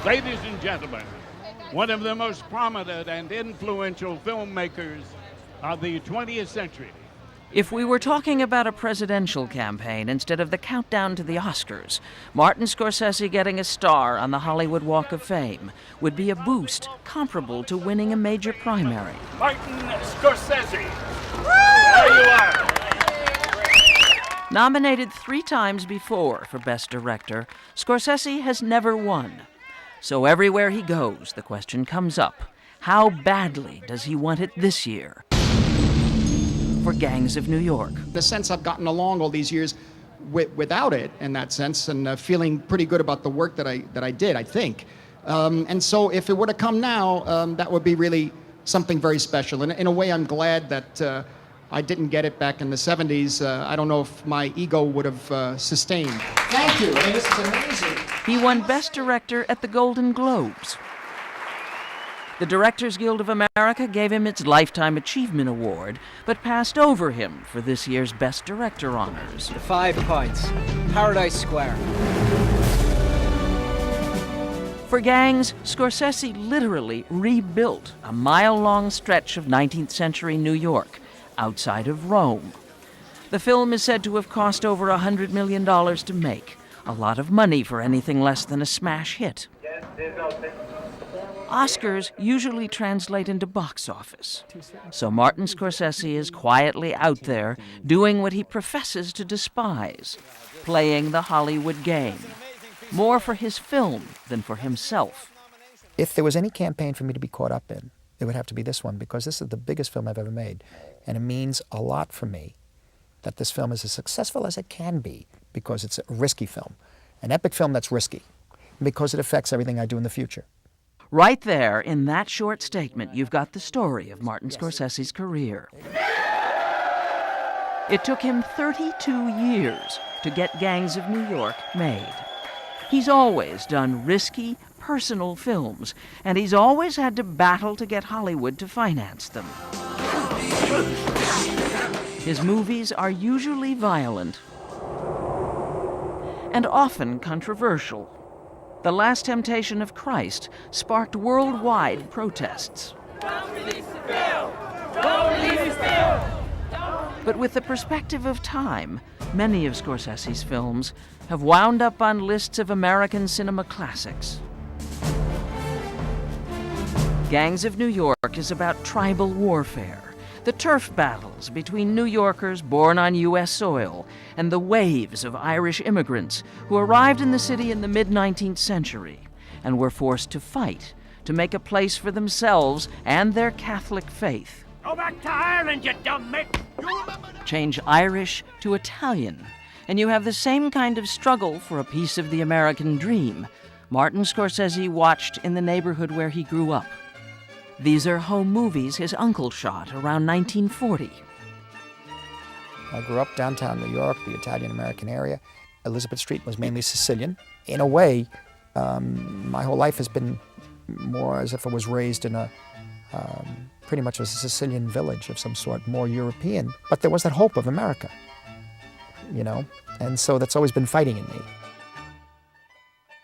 Ladies and gentlemen, one of the most prominent and influential filmmakers of the 20th century. If we were talking about a presidential campaign instead of the countdown to the Oscars, Martin Scorsese getting a star on the Hollywood Walk of Fame would be a boost comparable to winning a major primary. Martin Scorsese. There you are. Nominated 3 times before for Best Director, Scorsese has never won. So everywhere he goes, the question comes up, how badly does he want it this year? For Gangs of New York. The sense I've gotten along all these years without it, in that sense, and feeling pretty good about the work that I did, I think. And so if it were to come now, that would be really something very special. And in a way, I'm glad that I didn't get it back in the 70s. I don't know if my ego would have sustained. Thank you. I mean, this is amazing. He won Best Director at the Golden Globes. The Directors Guild of America gave him its Lifetime Achievement Award, but passed over him for this year's Best Director honors. 5 points. Paradise Square. For Gangs, Scorsese literally rebuilt a mile-long stretch of 19th century New York, outside of Rome. The film is said to have cost over $100 million to make, a lot of money for anything less than a smash hit. Oscars usually translate into box office. So Martin Scorsese is quietly out there doing what he professes to despise, playing the Hollywood game. More for his film than for himself. If there was any campaign for me to be caught up in, it would have to be this one, because this is the biggest film I've ever made. And it means a lot for me that this film is as successful as it can be, because it's a risky film, an epic film that's risky, because it affects everything I do in the future. Right there, in that short statement, you've got the story of Martin Scorsese's career. It took him 32 years to get Gangs of New York made. He's always done risky, personal films, and he's always had to battle to get Hollywood to finance them. His movies are usually violent and often controversial. The Last Temptation of Christ sparked worldwide protests. Don't release the bill! Don't release the bill! But with the perspective of time, many of Scorsese's films have wound up on lists of American cinema classics. Gangs of New York is about tribal warfare, the turf battles between New Yorkers born on U.S. soil and the waves of Irish immigrants who arrived in the city in the mid-19th century and were forced to fight to make a place for themselves and their Catholic faith. Go back to Ireland, you dumb mitt! Change Irish to Italian, and you have the same kind of struggle for a piece of the American dream Martin Scorsese watched in the neighborhood where he grew up. These are home movies his uncle shot around 1940. I grew up downtown New York, the Italian-American area. Elizabeth Street was mainly Sicilian. In a way, my whole life has been more as if I was raised in a pretty much as a Sicilian village of some sort, more European. But there was that hope of America, you know? And so that's always been fighting in me.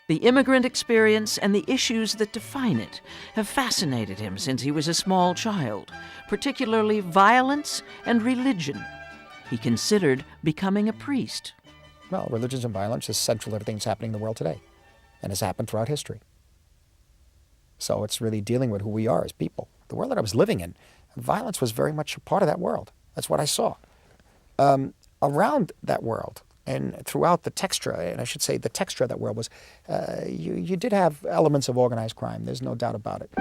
The immigrant experience and the issues that define it have fascinated him since he was a small child, particularly violence and religion. He considered becoming a priest. Well, religion and violence is central to everything that's happening in the world today, and has happened throughout history. So it's really dealing with who we are as people. The world that I was living in, violence was very much a part of that world. That's what I saw. Around that world, and throughout the texture, and I should say the texture of that world was, you did have elements of organized crime. There's no doubt about it.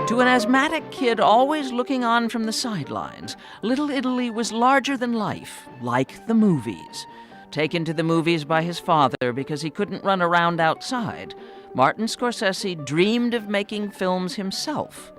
To an asthmatic kid always looking on from the sidelines, Little Italy was larger than life, like the movies. Taken to the movies by his father because he couldn't run around outside, Martin Scorsese dreamed of making films himself.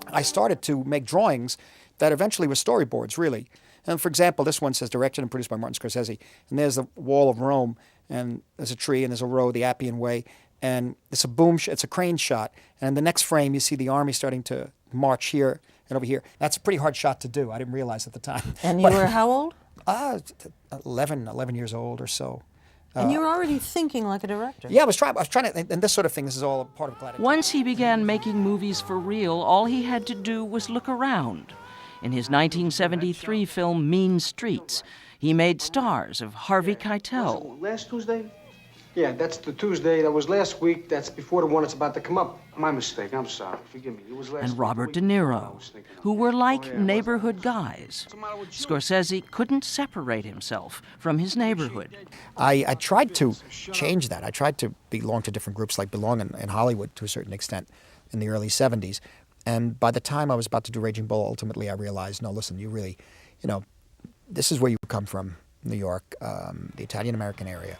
I started to make drawings that eventually were storyboards, really. And for example, this one says directed and produced by Martin Scorsese. And there's the wall of Rome, and there's a tree, and there's a road, the Appian Way, and it's a it's a crane shot. And in the next frame, you see the army starting to march here and over here. That's a pretty hard shot to do. I didn't realize at the time. And you were how old? 11 years old or so. And you're already thinking like a director. Yeah, I was trying to, and this sort of thing, this is all part of Gladiator. Once he began making movies for real, all he had to do was look around. In his 1973 film Mean Streets, he made stars of Harvey Keitel. Last Tuesday? Yeah, that's the Tuesday. That was last week. That's before the one that's about to come up. My mistake. I'm sorry. Forgive me. It was last And week. Robert De Niro, who were like neighborhood guys. Scorsese couldn't separate himself from his neighborhood. I tried to change that. I tried to belong to different groups, like belong in Hollywood to a certain extent in the early 70s. And by the time I was about to do Raging Bull, ultimately I realized, no, listen, you really, this is where you come from, New York, the Italian-American area.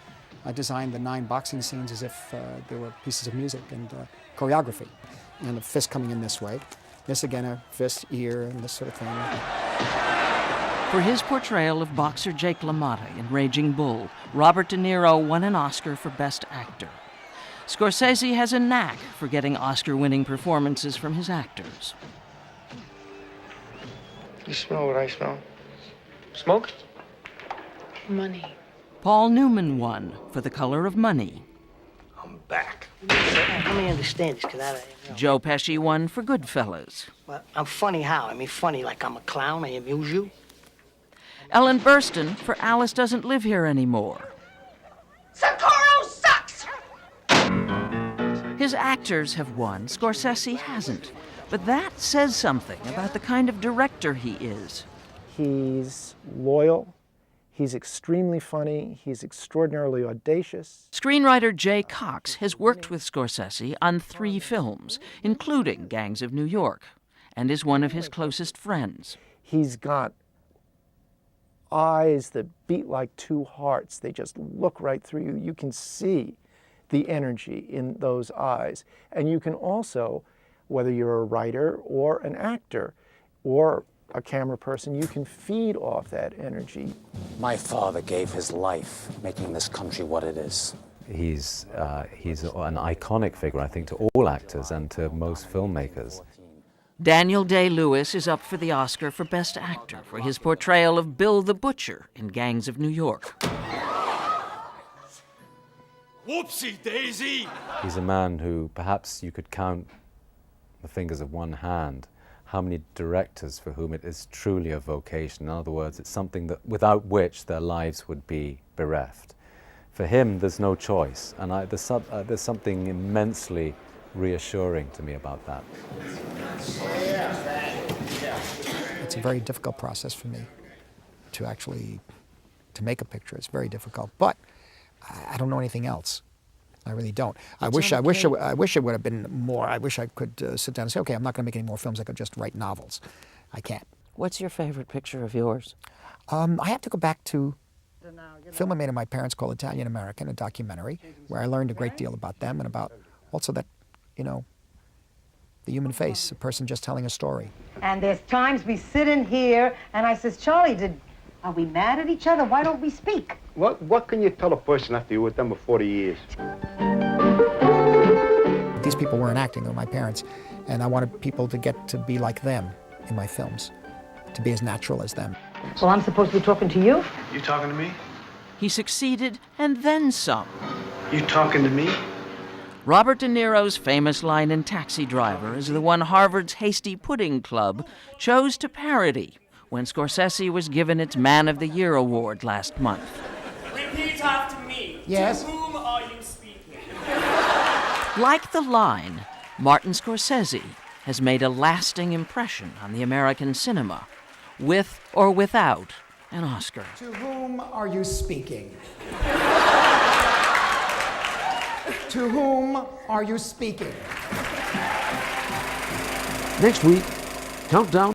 I designed the 9 boxing scenes as if they were pieces of music and choreography. And a fist coming in this way. This again, a fist here, and this sort of thing. For his portrayal of boxer Jake LaMotta in Raging Bull, Robert De Niro won an Oscar for Best Actor. Scorsese has a knack for getting Oscar-winning performances from his actors. You smell what I smell? Smoke? Money. Paul Newman won for The Color of Money. I'm back. Let me understand this, because Joe Pesci won for Goodfellas. well, I'm funny how? I mean, funny like I'm a clown, I amuse you? Ellen Burstyn for Alice Doesn't Live Here Anymore. Socorro sucks! His actors have won, Scorsese hasn't. But that says something about the kind of director he is. He's loyal. He's extremely funny. He's extraordinarily audacious. Screenwriter Jay Cox has worked with Scorsese on 3 films, including Gangs of New York, and is one of his closest friends. He's got eyes that beat like 2 hearts. They just look right through you. You can see the energy in those eyes. And you can also, whether you're a writer or an actor or a camera person, you can feed off that energy. My father gave his life making this country what it is. He's an iconic figure, I think, to all actors and to most filmmakers. Daniel Day-Lewis is up for the Oscar for Best Actor for his portrayal of Bill the Butcher in Gangs of New York. Whoopsie daisy! He's a man who perhaps you could count the fingers of one hand how many directors for whom it is truly a vocation. In other words, it's something that without which their lives would be bereft. For him, there's no choice, and there's something immensely reassuring to me about that. It's a very difficult process for me to actually make a picture. It's very difficult, but I don't know anything else. I really don't. I wish it would have been more. I wish I could sit down and say, okay, I'm not going to make any more films. I could just write novels. I can't. What's your favorite picture of yours? I have to go back to a film I made of my parents called Italian American, a documentary, where I learned a great deal about them and about also that, the human face, a person just telling a story. And there's times we sit in here and I says, Charlie, are we mad at each other? Why don't we speak? What can you tell a person after you were with them for 40 years? These people weren't acting, they were my parents, and I wanted people to get to be like them in my films, to be as natural as them. So I'm supposed to be talking to you? You talking to me? He succeeded, and then some. You talking to me? Robert De Niro's famous line in Taxi Driver is the one Harvard's Hasty Pudding Club chose to parody when Scorsese was given its Man of the Year award last month. Repeat after me. Yes? To whom are you speaking? Like the line, Martin Scorsese has made a lasting impression on the American cinema, with or without an Oscar. To whom are you speaking? To whom are you speaking? Next week, Countdown